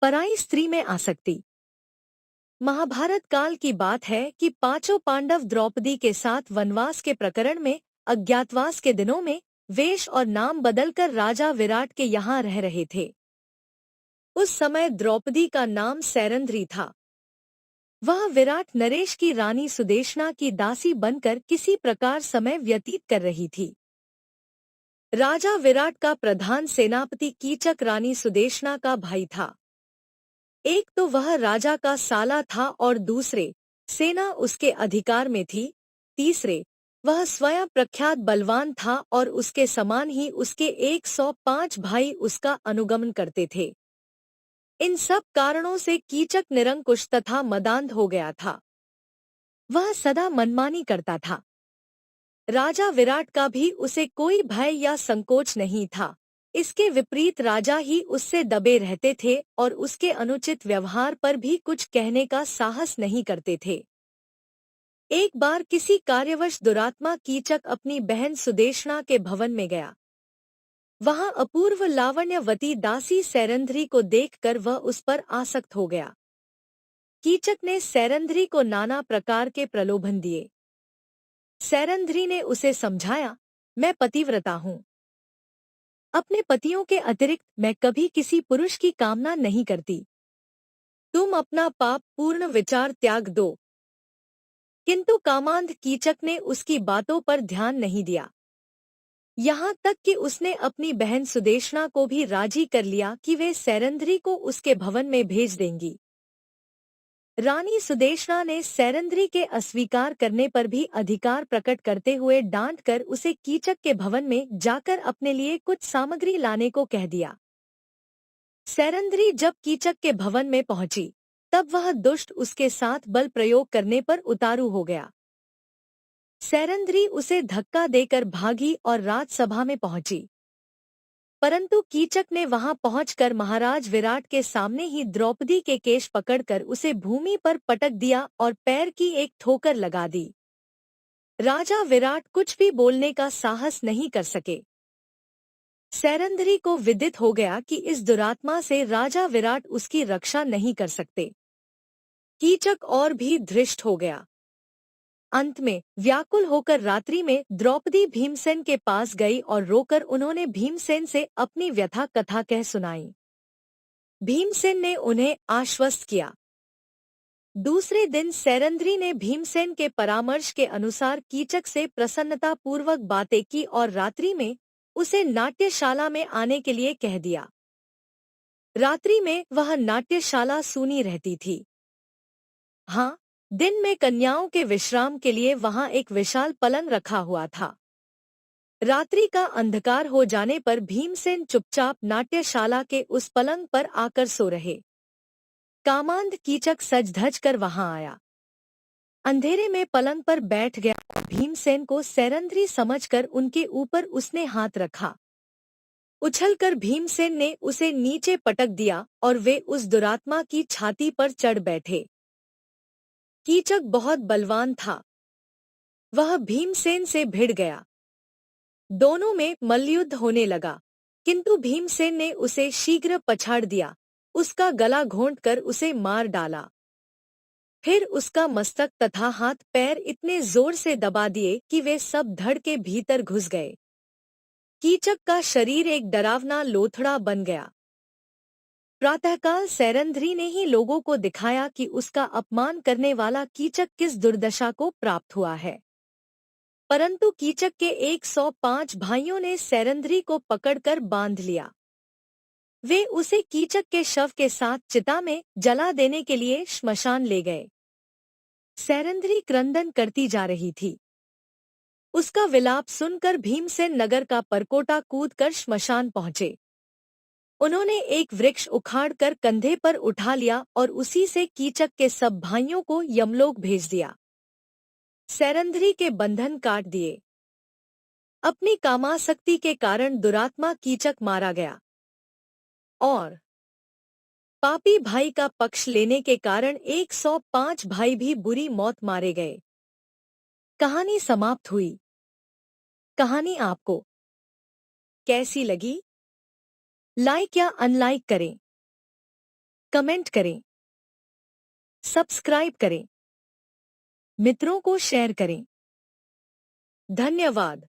पराई स्त्री में आसक्ति। महाभारत काल की बात है कि पांचों पांडव द्रौपदी के साथ वनवास के प्रकरण में अज्ञातवास के दिनों में वेश और नाम बदलकर राजा विराट के यहाँ रह रहे थे। उस समय द्रौपदी का नाम सैरंध्री था। वह विराट नरेश की रानी सुदेशना की दासी बनकर किसी प्रकार समय व्यतीत कर रही थी। राजा विराट का प्रधान सेनापति कीचक रानी सुदेशना का भाई था। एक तो वह राजा का साला था और दूसरे सेना उसके अधिकार में थी। तीसरे वह स्वयं प्रख्यात बलवान था और उसके समान ही उसके 105 भाई उसका अनुगमन करते थे। इन सब कारणों से कीचक निरंकुश तथा मदान्ध हो गया था। वह सदा मनमानी करता था। राजा विराट का भी उसे कोई भय या संकोच नहीं था। इसके विपरीत राजा ही उससे दबे रहते थे और उसके अनुचित व्यवहार पर भी कुछ कहने का साहस नहीं करते थे। एक बार किसी कार्यवश दुरात्मा कीचक अपनी बहन सुदेशना के भवन में गया। वहां अपूर्व लावण्यवती दासी सैरंध्री को देखकर वह उस पर आसक्त हो गया। कीचक ने सैरंध्री को नाना प्रकार के प्रलोभन दिए। सैरंध्री ने उसे समझाया, मैं पतिव्रता हूँ। अपने पतियों के अतिरिक्त मैं कभी किसी पुरुष की कामना नहीं करती। तुम अपना पाप पूर्ण विचार त्याग दो। किंतु कामांध कीचक ने उसकी बातों पर ध्यान नहीं दिया। यहाँ तक कि उसने अपनी बहन सुदेशना को भी राजी कर लिया कि वे सैरंध्री को उसके भवन में भेज देंगी। रानी सुदेशना ने सैरंध्री के अस्वीकार करने पर भी अधिकार प्रकट करते हुए डांटकर उसे कीचक के भवन में जाकर अपने लिए कुछ सामग्री लाने को कह दिया। सैरंध्री जब कीचक के भवन में पहुंची, तब वह दुष्ट उसके साथ बल प्रयोग करने पर उतारू हो गया। सैरंध्री उसे धक्का देकर भागी और राजसभा में पहुंची। परंतु कीचक ने वहां पहुंचकर महाराज विराट के सामने ही द्रौपदी के केश पकड़कर उसे भूमि पर पटक दिया और पैर की एक ठोकर लगा दी। राजा विराट कुछ भी बोलने का साहस नहीं कर सके। सैरंध्री को विदित हो गया कि इस दुरात्मा से राजा विराट उसकी रक्षा नहीं कर सकते। कीचक और भी धृष्ट हो गया। अंत में व्याकुल होकर रात्रि में द्रौपदी भीमसेन के पास गई और रोकर उन्होंने भीमसेन से अपनी व्यथा कथा कह सुनाई। भीमसेन ने उन्हें आश्वस्त किया। दूसरे दिन सैरंध्री ने भीमसेन के परामर्श के अनुसार कीचक से प्रसन्नतापूर्वक बातें की और रात्रि में उसे नाट्यशाला में आने के लिए कह दिया। रात्रि में वह नाट्यशाला सूनी रहती थी। हाँ, दिन में कन्याओं के विश्राम के लिए वहां एक विशाल पलंग रखा हुआ था। रात्रि का अंधकार हो जाने पर भीमसेन चुपचाप नाट्यशाला के उस पलंग पर आकर सो रहे। कामांध कीचक सज धज कर वहां आया। अंधेरे में पलंग पर बैठ गया और भीमसेन को सैरंध्री समझकर उनके ऊपर उसने हाथ रखा। उछलकर भीमसेन ने उसे नीचे पटक दिया और वे उस दुरात्मा की छाती पर चढ़ बैठे। कीचक बहुत बलवान था। वह भीमसेन से भिड़ गया। दोनों में मल्लयुद्ध होने लगा, किंतु भीमसेन ने उसे शीघ्र पछाड़ दिया, उसका गला घोंटकर उसे मार डाला। फिर उसका मस्तक तथा हाथ पैर इतने जोर से दबा दिए कि वे सब धड़ के भीतर घुस गए। कीचक का शरीर एक डरावना लोथड़ा बन गया। प्रातःकाल सैरंध्री ने ही लोगों को दिखाया कि उसका अपमान करने वाला कीचक किस दुर्दशा को प्राप्त हुआ है। परंतु कीचक के 105 भाइयों ने सैरंध्री को पकड़कर बांध लिया। वे उसे कीचक के शव के साथ चिता में जला देने के लिए श्मशान ले गए। सैरंध्री क्रंदन करती जा रही थी। उसका विलाप सुनकर भीमसेन नगर का परकोटा कूदकर श्मशान पहुंचे। उन्होंने एक वृक्ष उखाड़कर कंधे पर उठा लिया और उसी से कीचक के सब भाइयों को यमलोक भेज दिया। सैरंध्री के बंधन काट दिए। अपनी कामासक्ति के कारण दुरात्मा कीचक मारा गया और पापी भाई का पक्ष लेने के कारण 105 भाई भी बुरी मौत मारे गए। कहानी समाप्त हुई। कहानी आपको कैसी लगी? लाइक या अनलाइक करें। कमेंट करें, सब्सक्राइब करें, मित्रों को शेयर करें। धन्यवाद।